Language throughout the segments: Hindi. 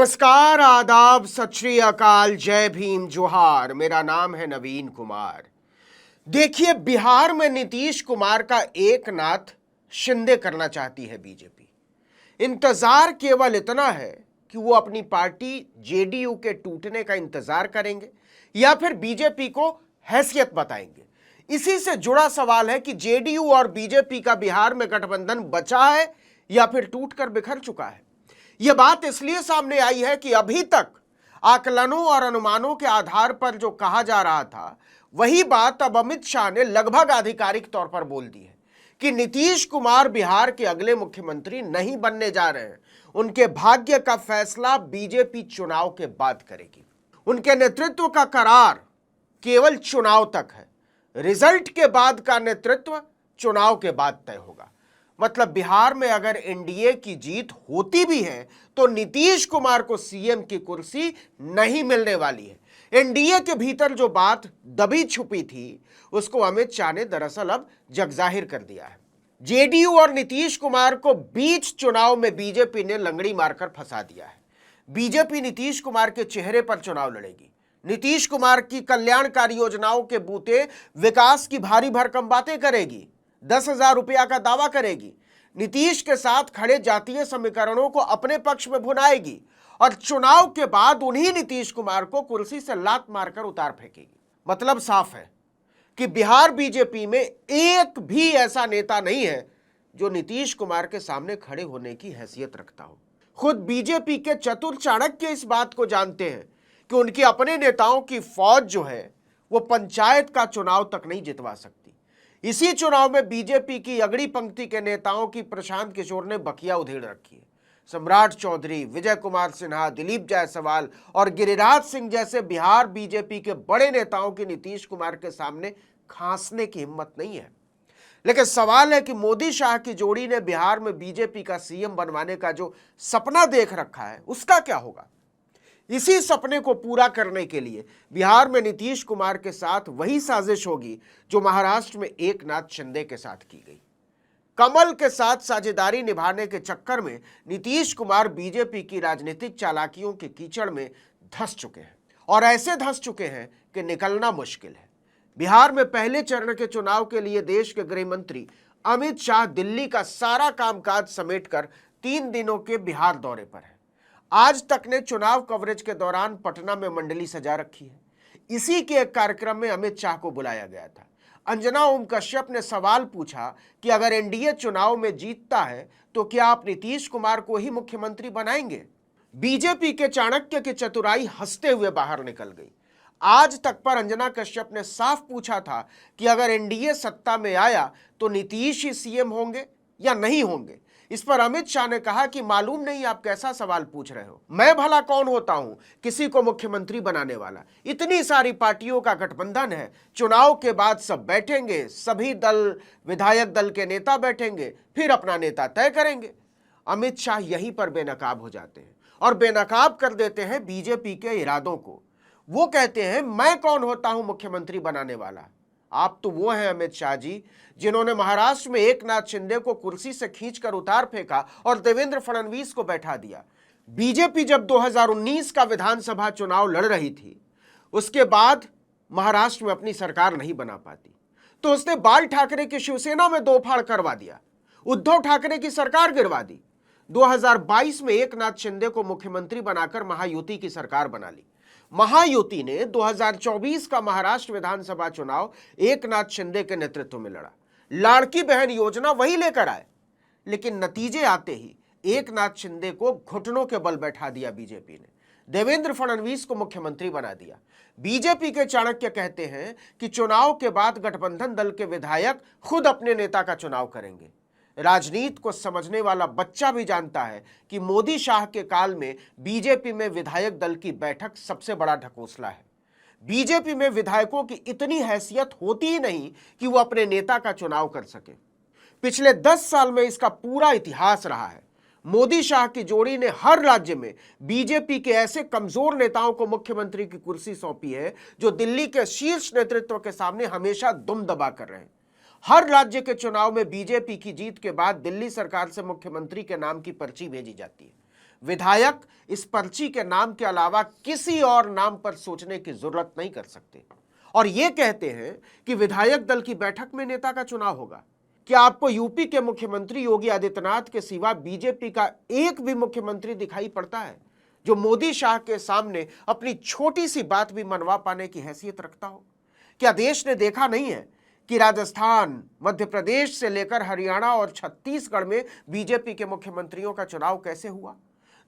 नमस्कार, आदाब, सत श्री अकाल, जय भीम, जोहार। मेरा नाम है नवीन कुमार। देखिए, बिहार में नीतीश कुमार का एक नाथ शिंदे करना चाहती है बीजेपी। इंतजार केवल इतना है कि वो अपनी पार्टी जेडीयू के टूटने का इंतजार करेंगे या फिर बीजेपी को हैसियत बताएंगे। इसी से जुड़ा सवाल है कि जेडीयू और बीजेपी का बिहार में गठबंधन बचा है या फिर टूटकर बिखर चुका है। यह बात इसलिए सामने आई है कि अभी तक आकलनों और अनुमानों के आधार पर जो कहा जा रहा था, वही बात अब अमित शाह ने लगभग आधिकारिक तौर पर बोल दी है कि नीतीश कुमार बिहार के अगले मुख्यमंत्री नहीं बनने जा रहे हैं। उनके भाग्य का फैसला बीजेपी चुनाव के बाद करेगी। उनके नेतृत्व का करार केवल चुनाव तक है। रिजल्ट के बाद का नेतृत्व चुनाव के बाद तय होगा। मतलब बिहार में अगर एनडीए की जीत होती भी है तो नीतीश कुमार को सीएम की कुर्सी नहीं मिलने वाली है। एनडीए के भीतर जो बात दबी छुपी थी उसको अमित शाह ने दरअसल अब जगजाहिर कर दिया है। जेडीयू और नीतीश कुमार को बीच चुनाव में बीजेपी ने लंगड़ी मारकर फंसा दिया है। बीजेपी नीतीश कुमार के चेहरे पर चुनाव लड़ेगी। नीतीश कुमार की कल्याणकारी योजनाओं के बूते विकास की भारी भरकम बातें करेगी। 10,000 रुपया का दावा करेगी। नीतीश के साथ खड़े जातीय समीकरणों को अपने पक्ष में भुनाएगी और चुनाव के बाद उन्हीं नीतीश कुमार को कुर्सी से लात मारकर उतार फेंकेगी। मतलब साफ है कि बिहार बीजेपी में एक भी ऐसा नेता नहीं है जो नीतीश कुमार के सामने खड़े होने की हैसियत रखता हो। खुद बीजेपी के चतुर चाणक्य इस बात को जानते हैं कि उनके अपने नेताओं की फौज जो है वो पंचायत का चुनाव तक नहीं जितवा सकती। इसी चुनाव में बीजेपी की अगड़ी पंक्ति के नेताओं की प्रशांत किशोर ने बखिया उधेड़ रखी है। सम्राट चौधरी, विजय कुमार सिन्हा, दिलीप जायसवाल और गिरिराज सिंह जैसे बिहार बीजेपी के बड़े नेताओं की नीतीश कुमार के सामने खांसने की हिम्मत नहीं है। लेकिन सवाल है कि मोदी शाह की जोड़ी ने बिहार में बीजेपी का सीएम बनवाने का जो सपना देख रखा है उसका क्या होगा। इसी सपने को पूरा करने के लिए बिहार में नीतीश कुमार के साथ वही साजिश होगी जो महाराष्ट्र में एकनाथ शिंदे के साथ की गई। कमल के साथ साझेदारी निभाने के चक्कर में नीतीश कुमार बीजेपी की राजनीतिक चालाकियों के कीचड़ में धंस चुके हैं और ऐसे धंस चुके हैं कि निकलना मुश्किल है। बिहार में पहले चरण के चुनाव के लिए देश के गृह मंत्री अमित शाह दिल्ली का सारा कामकाज समेटकर 3 दिनों के बिहार दौरे पर है। आज तक ने चुनाव कवरेज के दौरान पटना में मंडली सजा रखी है। इसी के एक कार्यक्रम में अमित शाह को बुलाया गया था। अंजना ओम कश्यप ने सवाल पूछा कि अगर एनडीए चुनाव में जीतता है तो क्या आप नीतीश कुमार को ही मुख्यमंत्री बनाएंगे। बीजेपी के चाणक्य की चतुराई हंसते हुए बाहर निकल गई। आज तक पर अंजना कश्यप ने साफ पूछा था कि अगर एनडीए सत्ता में आया तो नीतीश ही सीएम होंगे या नहीं होंगे। इस पर अमित शाह ने कहा कि मालूम नहीं आप कैसा सवाल पूछ रहे हो, मैं भला कौन होता हूं किसी को मुख्यमंत्री बनाने वाला। इतनी सारी पार्टियों का गठबंधन है, चुनाव के बाद सब बैठेंगे, सभी दल विधायक दल के नेता बैठेंगे, फिर अपना नेता तय करेंगे। अमित शाह यहीं पर बेनकाब हो जाते हैं और बेनकाब कर देते हैं बीजेपी के इरादों को। वो कहते हैं मैं कौन होता हूं मुख्यमंत्री बनाने वाला। आप तो वो हैं अमित शाह जी जिन्होंने महाराष्ट्र में एकनाथ शिंदे को कुर्सी से खींचकर उतार फेंका और देवेंद्र फडणवीस को बैठा दिया। बीजेपी जब 2019 का विधानसभा चुनाव लड़ रही थी उसके बाद महाराष्ट्र में अपनी सरकार नहीं बना पाती तो उसने बाल ठाकरे की शिवसेना में दो फाड़ करवा दिया, उद्धव ठाकरे की सरकार गिरवा दी। 2022 में एकनाथ शिंदे को मुख्यमंत्री बनाकर महायुति की सरकार बना ली। महायुति ने 2024 का महाराष्ट्र विधानसभा चुनाव एकनाथ शिंदे के नेतृत्व में लड़ा। लाड़की बहन योजना वही लेकर आए, लेकिन नतीजे आते ही एकनाथ शिंदे को घुटनों के बल बैठा दिया बीजेपी ने। देवेंद्र फडणवीस को मुख्यमंत्री बना दिया। बीजेपी के चाणक्य कहते हैं कि चुनाव के बाद गठबंधन दल के विधायक खुद अपने नेता का चुनाव करेंगे। राजनीति को समझने वाला बच्चा भी जानता है कि मोदी शाह के काल में बीजेपी में विधायक दल की बैठक सबसे बड़ा ढकोसला है। बीजेपी में विधायकों की इतनी हैसियत होती ही नहीं कि वो अपने नेता का चुनाव कर सके। पिछले 10 साल में इसका पूरा इतिहास रहा है। मोदी शाह की जोड़ी ने हर राज्य में बीजेपी के ऐसे कमजोर नेताओं को मुख्यमंत्री की कुर्सी सौंपी है जो दिल्ली के शीर्ष नेतृत्व के सामने हमेशा दुम दबा कर रहे हैं। हर राज्य के चुनाव में बीजेपी की जीत के बाद दिल्ली सरकार से मुख्यमंत्री के नाम की पर्ची भेजी जाती है। विधायक इस पर्ची के नाम के अलावा किसी और नाम पर सोचने की जरूरत नहीं कर सकते और यह कहते हैं कि विधायक दल की बैठक में नेता का चुनाव होगा। क्या आपको यूपी के मुख्यमंत्री योगी आदित्यनाथ के सिवा बीजेपी का एक भी मुख्यमंत्री दिखाई पड़ता है जो मोदी शाह के सामने अपनी छोटी सी बात भी मनवा पाने की हैसियत रखता हो? क्या देश ने देखा नहीं है कि राजस्थान, मध्य प्रदेश से लेकर हरियाणा और छत्तीसगढ़ में बीजेपी के मुख्यमंत्रियों का चुनाव कैसे हुआ?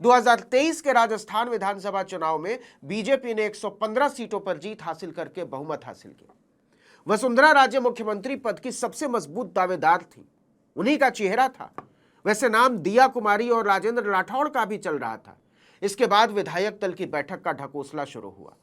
2023 के राजस्थान विधानसभा चुनाव में बीजेपी ने 115 सीटों पर जीत हासिल करके बहुमत हासिल किया। वसुंधरा राजे मुख्यमंत्री पद की सबसे मजबूत दावेदार थी, उन्हीं का चेहरा था। वैसे नाम दिया कुमारी और राजेंद्र राठौड़ का भी चल रहा था। इसके बाद विधायक दल की बैठक का ढकोसला शुरू हुआ।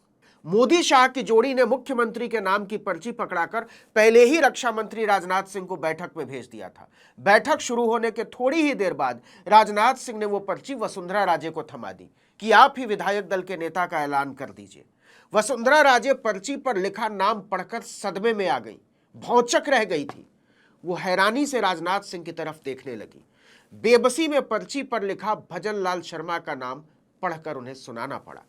मोदी शाह की जोड़ी ने मुख्यमंत्री के नाम की पर्ची पकड़ाकर पहले ही रक्षा मंत्री राजनाथ सिंह को बैठक में भेज दिया था। बैठक शुरू होने के थोड़ी ही देर बाद राजनाथ सिंह ने वो पर्ची वसुंधरा राजे को थमा दी कि आप ही विधायक दल के नेता का ऐलान कर दीजिए। वसुंधरा राजे पर्ची पर लिखा नाम पढ़कर सदमे में आ गई, भौचक रह गई थी। वो हैरानी से राजनाथ सिंह की तरफ देखने लगी। बेबसी में पर्ची पर लिखा भजन लाल शर्मा का नाम पढ़कर उन्हें सुनाना पड़ा।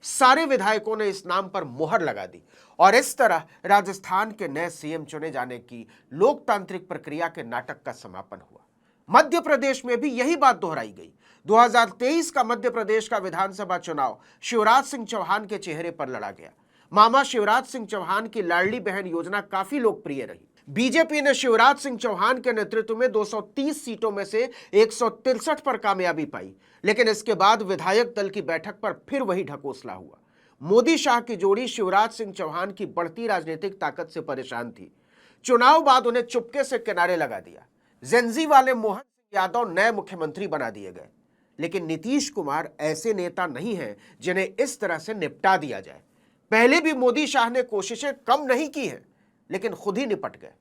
सारे विधायकों ने इस नाम पर मुहर लगा दी और इस तरह राजस्थान के नए सीएम चुने जाने की लोकतांत्रिक प्रक्रिया के नाटक का समापन हुआ। मध्य प्रदेश में भी यही बात दोहराई गई। 2023 का मध्य प्रदेश का विधानसभा चुनाव शिवराज सिंह चौहान के चेहरे पर लड़ा गया। मामा शिवराज सिंह चौहान की लाडली बहन योजना काफी लोकप्रिय रही। बीजेपी ने शिवराज सिंह चौहान के नेतृत्व में 230 सीटों में से 163 पर कामयाबी पाई, लेकिन इसके बाद विधायक दल की बैठक पर फिर वही ढकोसला हुआ। मोदी शाह की जोड़ी शिवराज सिंह चौहान की बढ़ती राजनीतिक ताकत से परेशान थी। चुनाव बाद उन्हें चुपके से किनारे लगा दिया। जेंजी वाले मोहन सिंह यादव नए मुख्यमंत्री बना दिए गए, लेकिन नीतीश कुमार ऐसे नेता नहीं हैं जिन्हें इस तरह से निपटा दिया जाए। पहले भी मोदी शाह ने कोशिशें कम नहीं की हैं, लेकिन खुद ही निपट गए।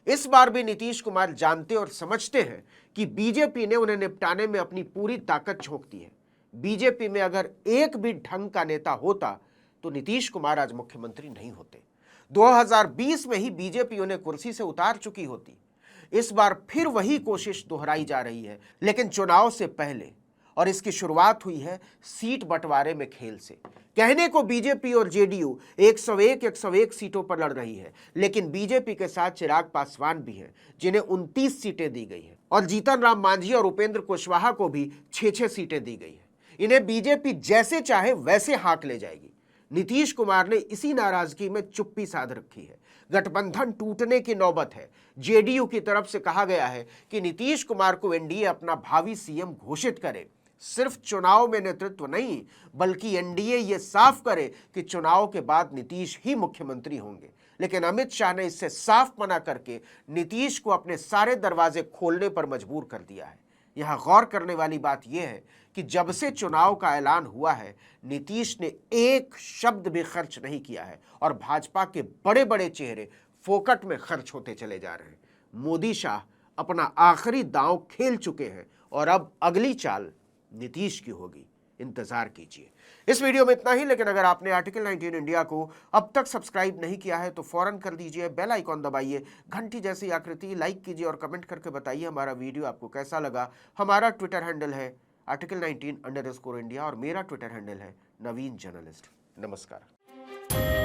इस बार भी नीतीश कुमार जानते और समझते हैं कि बीजेपी ने उन्हें निपटाने में अपनी पूरी ताकत झोंक दी है। बीजेपी में अगर एक भी ढंग का नेता होता तो नीतीश कुमार आज मुख्यमंत्री नहीं होते। 2020 में ही बीजेपी उन्हें कुर्सी से उतार चुकी होती। इस बार फिर वही कोशिश दोहराई जा रही है, लेकिन चुनाव से पहले, और इसकी शुरुआत हुई है सीट बंटवारे में खेल से। कहने को बीजेपी और जेडीयू 101 सीटों पर लड़ रही है, लेकिन बीजेपी के साथ चिराग पासवान भी हैं जिन्हें 29 सीटें दी गई हैं और जीतन राम मांझी और उपेंद्र कुशवाहा को भी 6 सीटें दी गई हैं। इन्हें बीजेपी जैसे चाहे वैसे हाँक ले जाएगी। नीतीश कुमार ने इसी नाराजगी में चुप्पी साध रखी है। गठबंधन टूटने की नौबत है। जेडीयू की तरफ से कहा गया है कि नीतीश कुमार को एनडीए अपना भावी सीएम घोषित करे। सिर्फ चुनाव में नेतृत्व नहीं, बल्कि एनडीए ये साफ करे कि चुनाव के बाद नीतीश ही मुख्यमंत्री होंगे। लेकिन अमित शाह ने इससे साफ मना करके नीतीश को अपने सारे दरवाजे खोलने पर मजबूर कर दिया है। यहां गौर करने वाली बात यह है कि जब से चुनाव का ऐलान हुआ है, नीतीश ने एक शब्द भी खर्च नहीं किया है और भाजपा के बड़े बड़े चेहरे फोकट में खर्च होते चले जा रहे हैं। मोदी शाह अपना आखिरी दांव खेल चुके हैं और अब अगली चाल नीतीश की होगी। इंतजार कीजिए। इस वीडियो में इतना ही, लेकिन अगर आपने आर्टिकल 19 इंडिया को अब तक सब्सक्राइब नहीं किया है तो फौरन कर दीजिए, बेल आइकॉन दबाइए, घंटी जैसी आकृति लाइक कीजिए और कमेंट करके बताइए हमारा वीडियो आपको कैसा लगा। हमारा ट्विटर हैंडल है article19_India और मेरा ट्विटर हैंडल है नवीन जर्नलिस्ट। नमस्कार।